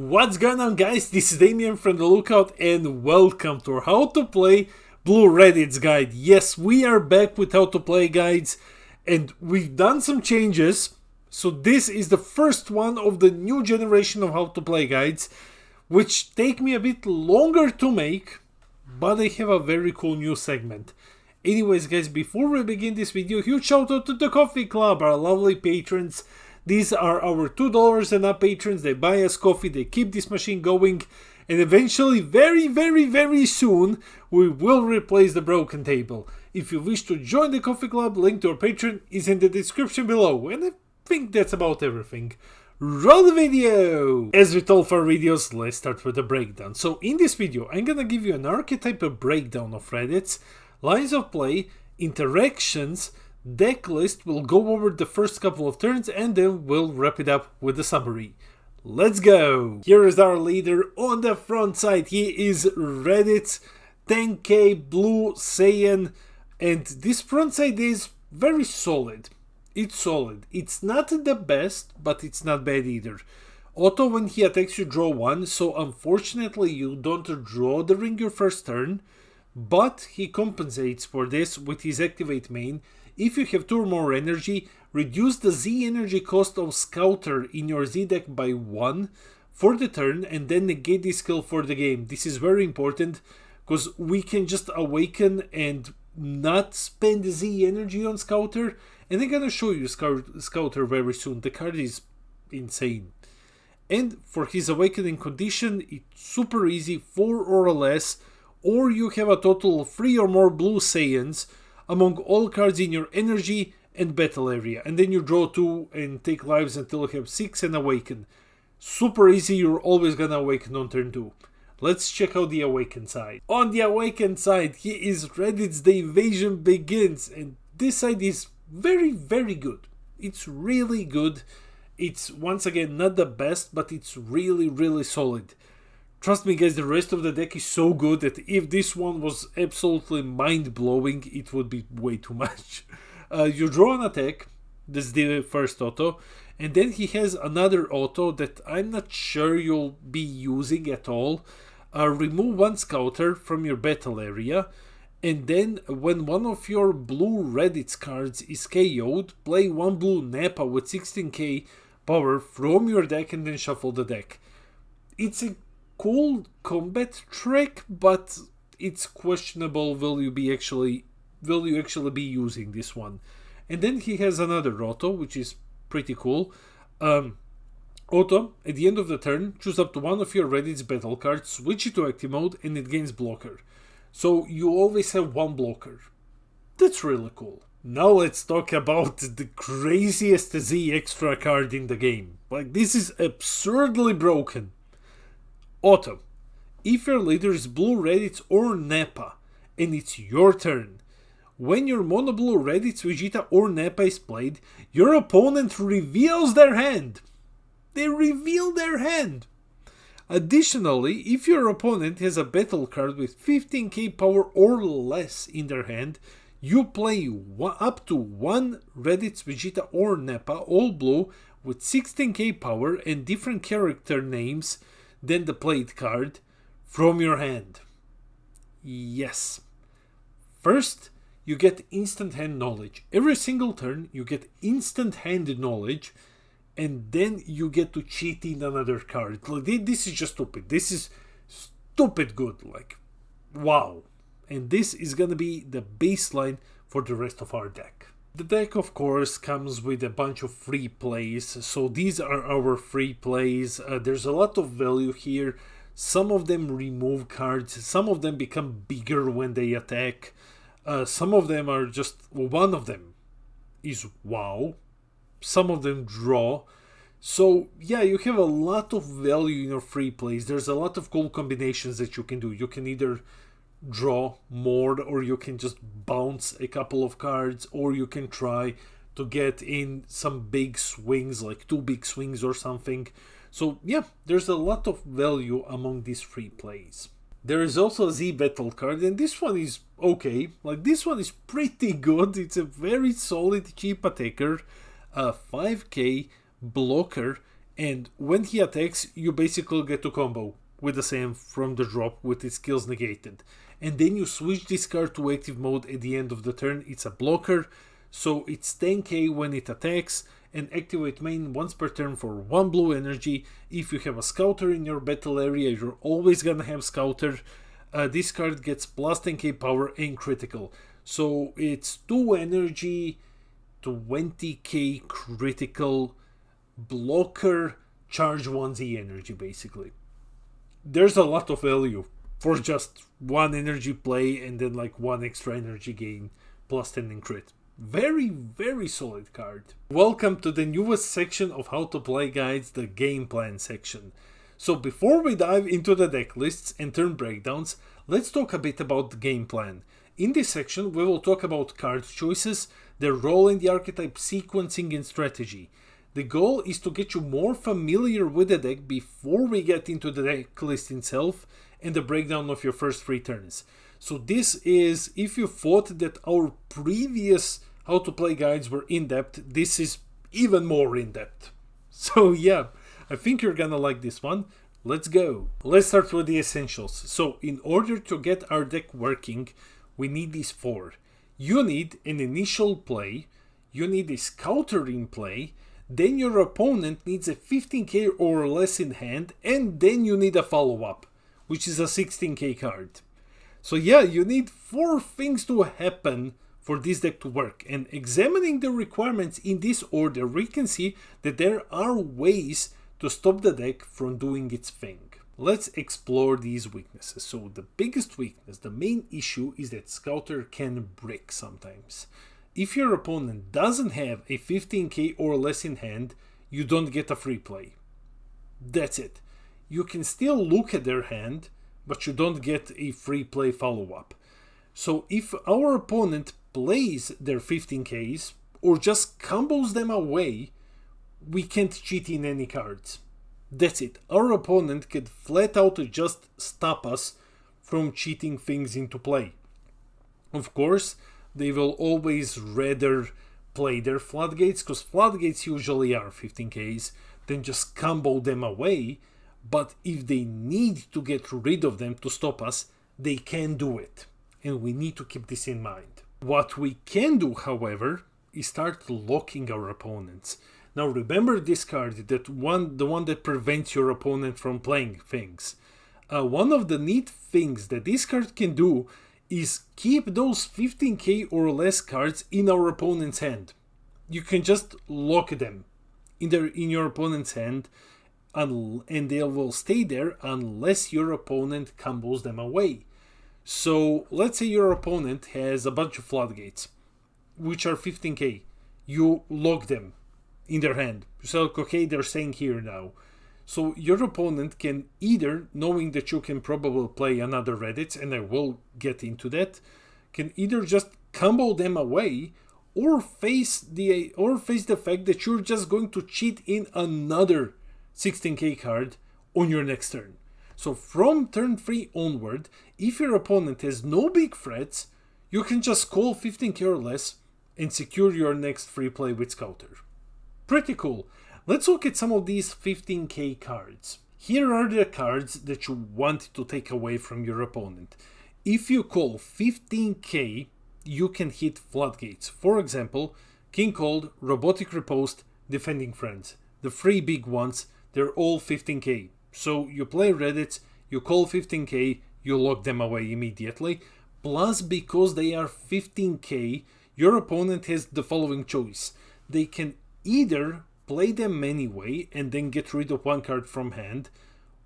What's going on, guys? This is Damien from The Lookout and welcome to our How to Play Blue Raditz guide. Yes, we are back with How to Play guides and we've done some changes. So this is the first one of the new generation of How to Play guides, which take me a bit longer to make, but they have a very cool new segment. Anyways, guys, before we begin this video, huge shout out to the Coffee Club, our lovely patrons. These are our $2 and up patrons. They buy us coffee, they keep this machine going, and eventually, very soon, we will replace the broken table. If you wish to join the Coffee Club, link to our Patreon is in the description below. And I think that's about everything. Roll the video! As with all of our videos, let's start with the breakdown. So in this video, I'm gonna give you an archetype breakdown of Raditz, lines of play, interactions, Decklist. Will go over the first couple of turns and then we'll wrap it up with the summary. Let's go! Here is our leader on the front side. He is Raditz, 10k blue saiyan, and this front side is very solid. It's solid. It's not the best, but it's not bad either. Auto, when he attacks you, draw 1, so unfortunately you don't draw the ring your first turn, but he compensates for this with his activate main. If you have 2 or more energy, reduce the Z energy cost of Scouter in your Z deck by 1 for the turn and then negate this skill for the game. This is very important because we can just awaken and not spend the Z energy on Scouter. And I'm gonna show you Scouter very soon. The card is insane. And for his awakening condition, it's super easy, 4 or less, or you have a total of 3 or more blue Saiyans among all cards in your energy and battle area, and then you draw 2 and take lives until you have 6 and awaken. Super easy, you're always gonna awaken on turn 2. Let's check out the awaken side. On the awaken side, he is Raditz, the invasion begins, and this side is very good. It's really good. It's once again not the best, but it's really solid. Trust me, guys, the rest of the deck is so good that if this one was absolutely mind-blowing, it would be way too much. You draw an attack, that's the first auto, and then he has another auto that I'm not sure you'll be using at all. Remove 1 Scouter from your battle area, and then when one of your blue Raditz cards is KO'd, play 1 blue Nappa with 16k power from your deck and then shuffle the deck. It's a cool combat trick, but it's questionable will you actually be using this one. And then he has another auto, which is pretty cool. Auto, at the end of the turn, choose up to 1 of your Raditz battle cards, switch it to active mode, and it gains blocker. So you always have 1 blocker. That's really cool. Now let's talk about the craziest Z extra card in the game. Like, this is absurdly broken. Auto. If your leader is blue Raditz or Nappa, and it's your turn, when your mono blue Raditz, Vegeta or Nappa is played, your opponent reveals their hand. They reveal their hand. Additionally, if your opponent has a battle card with 15k power or less in their hand, you play up to 1 Raditz, Vegeta or Nappa, all blue, with 16k power and different character names than the played card from your hand. Yes. First, you get instant hand knowledge. Every single turn you get instant hand knowledge, and then you get to cheat in another card. Like, this is just stupid. This is stupid good. Like, wow. And this is gonna be the baseline for the rest of our deck. The deck, of course, comes with a bunch of free plays, so these are our free plays. There's a lot of value here. Some of them remove cards, some of them become bigger when they attack, some of them are just, well, one of them is wow, some of them draw. So yeah, you have a lot of value in your free plays. There's a lot of cool combinations that you can do. You can either draw more, or you can just bounce a couple of cards, or you can try to get in some big swings, like 2 big swings or something. So yeah, there's a lot of value among these free plays. There is also a Z battle card, and this one is okay. Like, this one is pretty good. It's a very solid cheap attacker, 5k blocker, And when he attacks, you basically get to combo with the Saiyan from the drop with its skills negated. And then you switch this card to active mode at the end of the turn. It's a blocker, so it's 10k when it attacks, and activate main once per turn for 1 blue energy. If you have a scouter in your battle area, you're always gonna have scouter. This card gets plus 10k power and critical. So it's 2 energy, 20k critical, blocker, charge 1z energy basically. There's a lot of value for just 1 energy play and then like 1 extra energy gain plus 10 in crit. Very, very solid card. Welcome to the newest section of how to play guides, the game plan section. So before we dive into the deck lists and turn breakdowns, let's talk a bit about the game plan. In this section, we will talk about card choices, their role in the archetype, sequencing and strategy. The goal is to get you more familiar with the deck before we get into the deck list itself and the breakdown of your first 3 turns. So this is, if you thought that our previous how to play guides were in-depth, this is even more in-depth. So yeah, I think you're gonna like this one. Let's go. Let's start with the essentials. So in order to get our deck working, we need these 4. You need an initial play, you need a scouter in play, then your opponent needs a 15k or less in hand, and then you need a follow-up, which is a 16k card. So yeah, you need 4 things to happen for this deck to work, and examining the requirements in this order, we can see that there are ways to stop the deck from doing its thing. Let's explore these weaknesses. So the biggest weakness, the main issue, is that Scouter can brick sometimes. If your opponent doesn't have a 15k or less in hand, you don't get a free play. That's it. You can still look at their hand, but you don't get a free play follow-up. So if our opponent plays their 15ks or just combos them away, we can't cheat in any cards. That's it. Our opponent can flat out just stop us from cheating things into play. Of course, they will always rather play their floodgates, because floodgates usually are 15ks, than just combo them away. But if they need to get rid of them to stop us, they can do it. And we need to keep this in mind. What we can do, however, is start locking our opponents. Now remember this card, the one that prevents your opponent from playing things. One of the neat things that this card can do is keep those 15k or less cards in our opponent's hand. You can just lock them in your opponent's hand, and they will stay there unless your opponent combos them away. So let's say your opponent has a bunch of floodgates, which are 15k. You lock them in their hand. So okay, they're staying here now. So your opponent can either, knowing that you can probably play another Raditz, and I will get into that, can either just combo them away or face the fact that you're just going to cheat in another 16k card on your next turn. So from turn 3 onward, if your opponent has no big threats, you can just call 15k or less and secure your next free play with Scouter. Pretty cool. Let's look at some of these 15k cards. Here are the cards that you want to take away from your opponent. If you call 15k, you can hit floodgates. For example, King Cold, Robotic Riposte, Defending Friends. The 3 big ones, they're all 15k. So you play Raditz, you call 15k, you lock them away immediately. Plus, because they are 15k, your opponent has the following choice. They can either play them anyway and then get rid of 1 card from hand,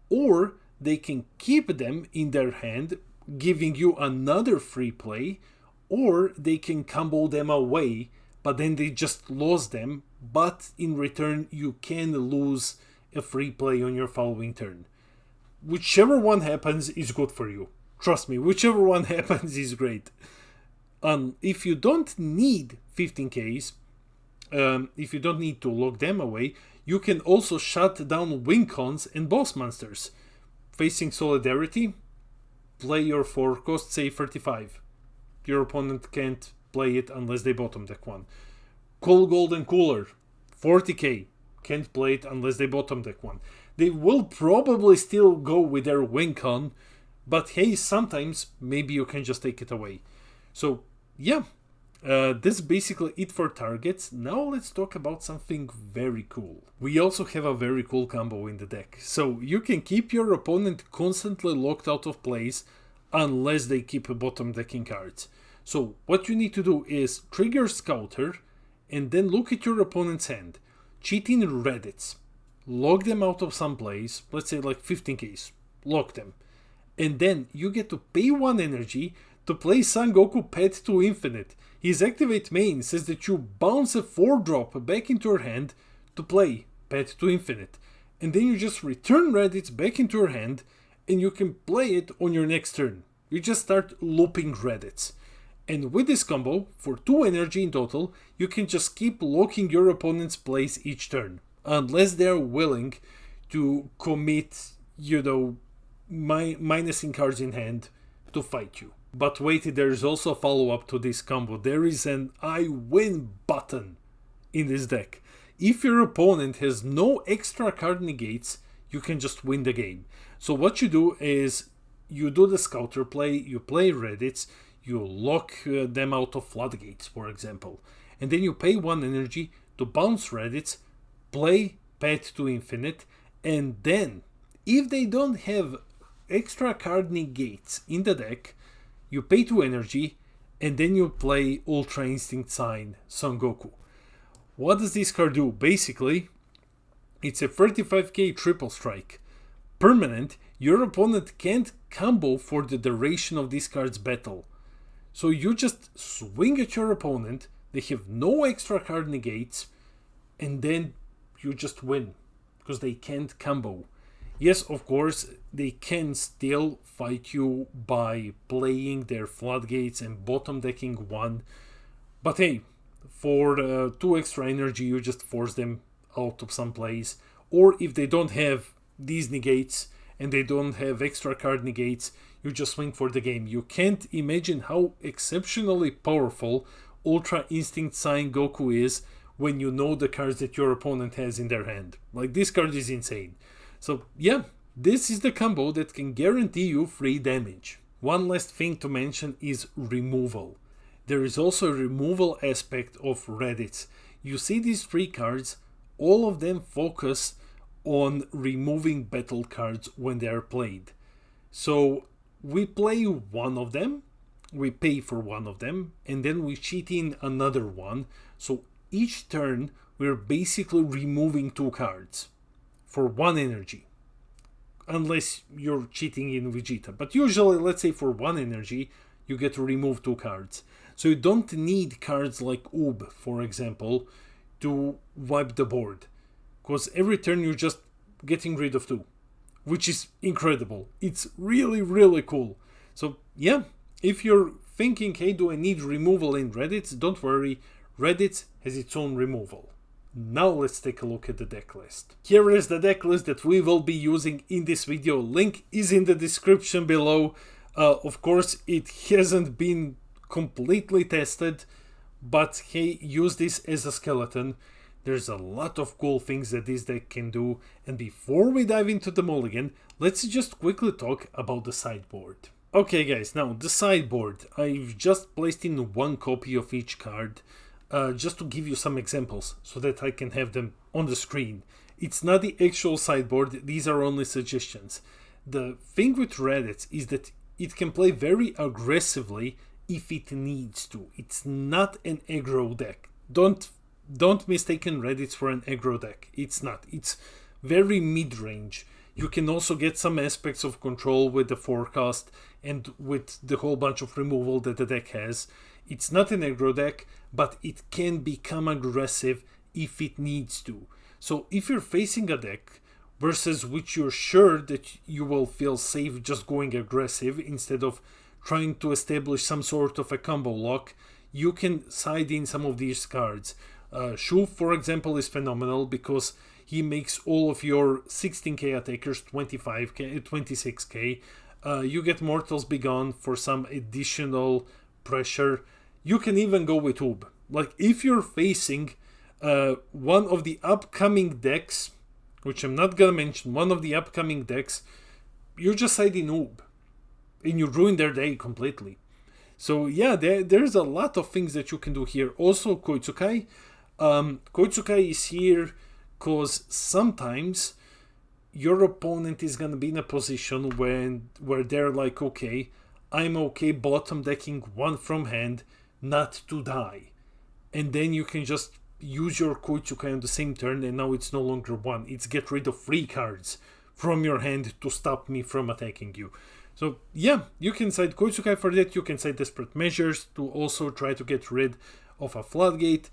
or they can keep them in their hand, giving you another free play, or they can combo them away, but then they just lost them, but in return you can lose a free play on your following turn. Whichever one happens is good for you. Trust me, whichever one happens is great. If you don't need 15ks, if you don't need to lock them away, you can also shut down win cons and boss monsters. Facing Solidarity, play your 4 cost, say 35. Your opponent can't play it unless they bottom deck one. Cool Golden Cooler, 40k. can't play it unless they bottom deck one. They will probably still go with their win con, but hey, sometimes maybe you can just take it away. So yeah, this is basically it for targets. Now let's talk about something very cool. We also have a very cool combo in the deck. So you can keep your opponent constantly locked out of plays unless they keep bottom decking cards. So what you need to do is trigger Scouter and then look at your opponent's hand. Cheat in Raditz. Lock them out of some plays, let's say like 15Ks. Lock them. And then you get to pay 1 energy to play Son Goku Pet to Infinite. His activate main says that you bounce a 4-drop back into your hand to play Pet to Infinite. And then you just return Raditz back into your hand and you can play it on your next turn. You just start looping Raditz. And with this combo, for 2 energy in total, you can just keep locking your opponent's plays each turn. Unless they're willing to commit, minusing cards in hand to fight you. But wait, there is also a follow-up to this combo. There is an I win button in this deck. If your opponent has no extra card negates, you can just win the game. So what you do is, you do the Scouter play, you play Raditz, you lock them out of floodgates, for example. And then you pay 1 energy to bounce Raditz, play Pet to Infinite, and then, if they don't have extra card negates in the deck, you pay 2 energy, and then you play Ultra Instinct Saiyan Son Goku. What does this card do? Basically, it's a 35k triple strike. Permanent, your opponent can't combo for the duration of this card's battle. So you just swing at your opponent, they have no extra card negates, and then you just win, because they can't combo. Yes, of course, they can still fight you by playing their floodgates and bottom decking 1, but hey, for 2 extra energy you just force them out of some plays. Or if they don't have these negates and they don't have extra card negates, you just swing for the game. You can't imagine how exceptionally powerful Ultra Instinct Saiyan Goku is when you know the cards that your opponent has in their hand. Like, this card is insane. So yeah, this is the combo that can guarantee you free damage. One last thing to mention is removal. There is also a removal aspect of Raditz. You see these 3 cards, all of them focus on removing battle cards when they are played. So we play one of them, we pay for one of them, and then we cheat in another one. So each turn we're basically removing 2 cards for 1 energy, unless you're cheating in Vegeta. But usually, let's say for 1 energy, you get to remove 2 cards. So you don't need cards like Oob, for example, to wipe the board, because every turn you're just getting rid of 2, which is incredible. It's really, really cool. So yeah, if you're thinking, hey, do I need removal in Raditz? Don't worry, Raditz has its own removal. Now let's take a look at the deck list. Here is the deck list that we will be using in this video. Link is in the description below. Of course, it hasn't been completely tested, but hey, use this as a skeleton. There's a lot of cool things that this deck can do. And before we dive into the Mulligan, let's just quickly talk about the sideboard. Okay guys, now the sideboard. I've just placed in 1 copy of each card. Just to give you some examples so that I can have them on the screen. It's not the actual sideboard, these are only suggestions. The thing with Raditz is that it can play very aggressively if it needs to. It's not an aggro deck. Don't mistake Raditz for an aggro deck. It's not. It's very mid-range. You can also get some aspects of control with the forecast and with the whole bunch of removal that the deck has. It's not an aggro deck, but it can become aggressive if it needs to. So if you're facing a deck versus which you're sure that you will feel safe just going aggressive instead of trying to establish some sort of a combo lock, you can side in some of these cards. Shu, for example, is phenomenal because he makes all of your 16k attackers 25k, 26k. You get Mortals Begone for some additional pressure. You can even go with Oob. Like, if you're facing one of the upcoming decks, which I'm not gonna mention, one of the upcoming decks, you're just siding noob, and you ruin their day completely. So yeah, there's a lot of things that you can do here. Also, Koitsukai. Koitsukai is here because sometimes your opponent is gonna be in a position where they're like, okay, I'm okay bottom decking one from hand, not to die. And then you can just use your Koitsukai on the same turn, and now it's no longer one. It's get rid of 3 cards from your hand to stop me from attacking you. So yeah, you can side Koitsukai for that. You can side Desperate Measures to also try to get rid of a Floodgate.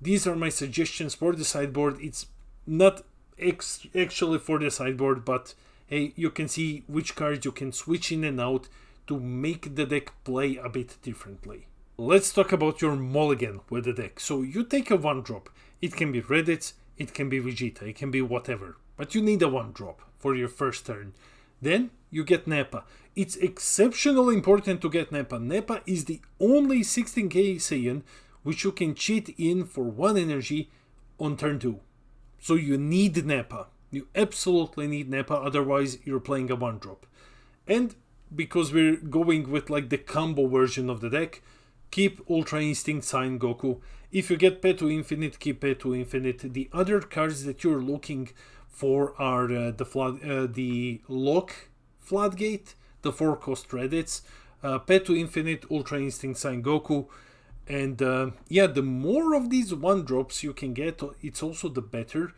These are my suggestions for the sideboard. It's not actually for the sideboard, but hey, you can see which cards you can switch in and out to make the deck play a bit differently. Let's talk about your mulligan with the deck. So you take a 1-drop. It can be Raditz, it can be Vegeta, it can be whatever. But you need a 1-drop for your first turn. Then you get Nappa. It's exceptionally important to get Nappa. Nappa is the only 16k Saiyan which you can cheat in for 1 energy on turn 2. So you need Nappa. You absolutely need Nappa, otherwise you're playing a 1-drop. And because we're going with like the combo version of the deck, keep Ultra Instinct Saiyan Goku. If you get Pet to Infinite, keep Pet to Infinite. The other cards that you're looking for are the Lock Floodgate, the 4-cost Raditz, Pet to Infinite, Ultra Instinct Saiyan Goku. And yeah, the more of these 1-drops you can get, it's also the better,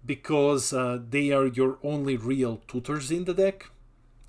because they are your only real tutors in the deck.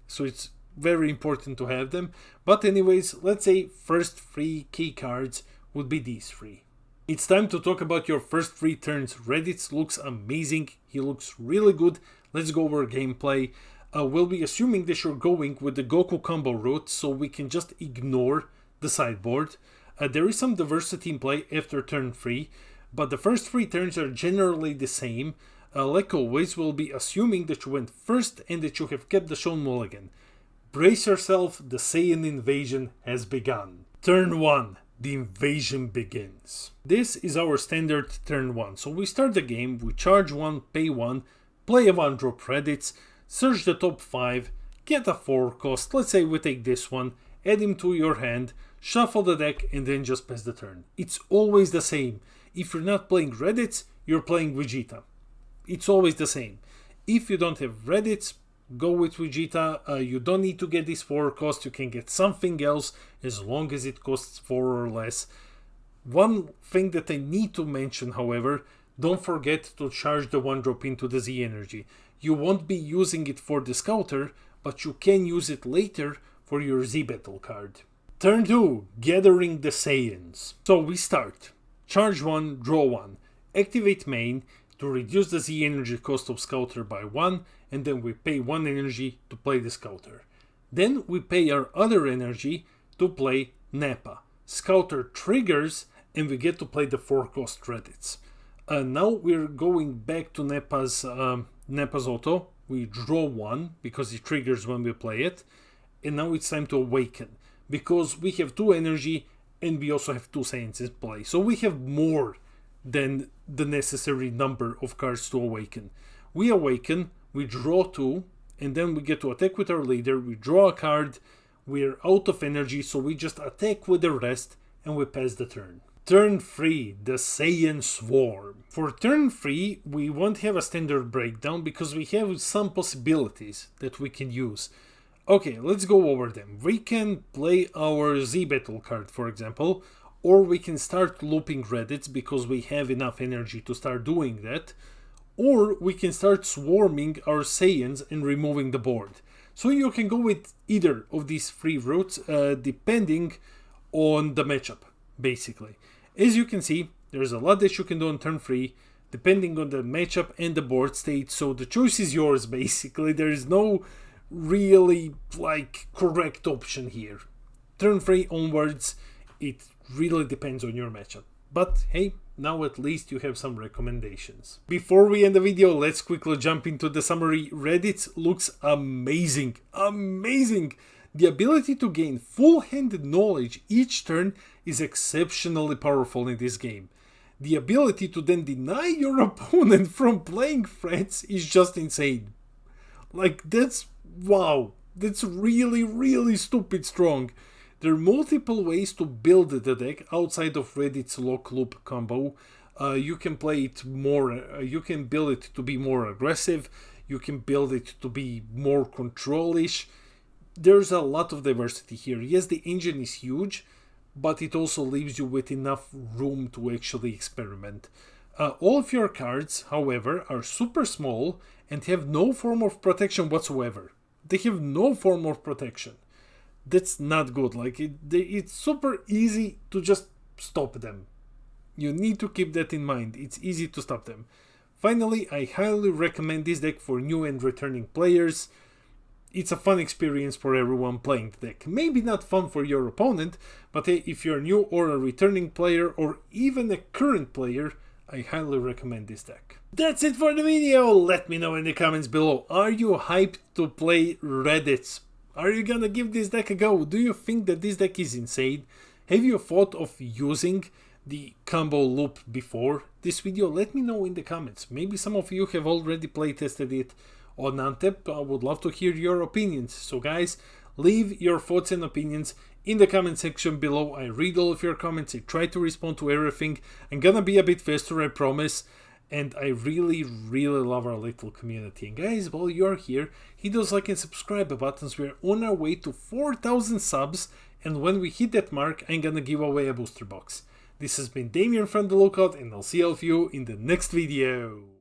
So it's very important to have them. But anyways, let's say first 3 key cards would be these 3. It's time to talk about your first 3 turns. Raditz looks amazing. He looks really good. Let's go over gameplay. We'll be assuming that you're going with the Goku combo route, so we can just ignore the sideboard. There is some diversity in play after turn 3, but the first 3 turns are generally the same. Like always, we'll be assuming that you went first and that you have kept the shown mulligan. Brace yourself, the Saiyan invasion has begun. Turn 1, the invasion begins. This is our standard turn 1. So we start the game, we charge 1, pay 1, play a 1-drop Raditz, search the top 5, get a 4-cost, let's say we take this one, add him to your hand, shuffle the deck, and then just pass the turn. It's always the same. If you're not playing Raditz, you're playing Vegeta. It's always the same. If you don't have Raditz, go with Vegeta. You don't need to get this 4-cost. You can get something else as long as it costs 4 or less. One thing that I need to mention, however, don't forget to charge the 1-drop into the Z energy. You won't be using it for the Scouter, but you can use it later for your Z battle card. Turn 2, gathering the Saiyans. So we start. Charge 1, draw 1. Activate main to reduce the Z energy cost of Scouter by 1, and then we pay 1 energy to play the Scouter. Then we pay our other energy to play Nappa. Scouter triggers, and we get to play the 4-cost Raditz. Now we're going back to Nappa's auto. We draw 1 because it triggers when we play it. And now it's time to awaken, because we have 2 energy and we also have 2 Saiyans in play. So we have more than the necessary number of cards to awaken. We awaken, we draw 2, and then we get to attack with our leader. We draw a card, we're out of energy, so we just attack with the rest and we pass the turn. Turn 3, the Saiyan Swarm. For turn 3, we won't have a standard breakdown because we have some possibilities that we can use. Okay, let's go over them. We can play our Z battle card, for example, or we can start looping Raditz because we have enough energy to start doing that, or we can start swarming our Saiyans and removing the board. So you can go with either of these 3 routes depending on the matchup, basically. As you can see, there's a lot that you can do on turn 3 depending on the matchup and the board state, so the choice is yours, basically. There is no really correct option here. Turn 3 onwards, it really depends on your matchup. But hey, now at least you have some recommendations. Before we end the video, let's quickly jump into the summary. Raditz looks amazing. Amazing! The ability to gain full-handed knowledge each turn is exceptionally powerful in this game. The ability to then deny your opponent from playing threats is just insane. Like, that's, wow, that's really, really stupid strong. There are multiple ways to build the deck outside of Raditz lock loop combo. You can play it more, you can build it to be more aggressive, you can build it to be more control-ish. There's a lot of diversity here. Yes, the engine is huge, but it also leaves you with enough room to actually experiment. All of your cards, however, are super small and have no form of protection whatsoever. They have no form of protection. That's not good. Like, it's super easy to just stop them. You need to keep that in mind. It's easy to stop them. Finally, I highly recommend this deck for new and returning players. It's a fun experience for everyone playing the deck. Maybe not fun for your opponent, but hey, if you're new or a returning player or even a current player, I highly recommend this deck. That's it for the video. Let me know in the comments below. Are you hyped to play Raditz? Are you gonna give this deck a go? Do you think that this deck is insane? Have you thought of using the combo loop before this video? Let me know in the comments. Maybe some of you have already playtested it on Antep. I would love to hear your opinions. So guys, leave your thoughts and opinions in the comment section below. I read all of your comments. I try to respond to everything. I'm gonna be a bit faster, I promise. And I really, really love our little community. And guys, while you're here, hit those like and subscribe buttons. We're on our way to 4,000 subs. And when we hit that mark, I'm gonna give away a booster box. This has been Damien from The Lookout, and I'll see all of you in the next video.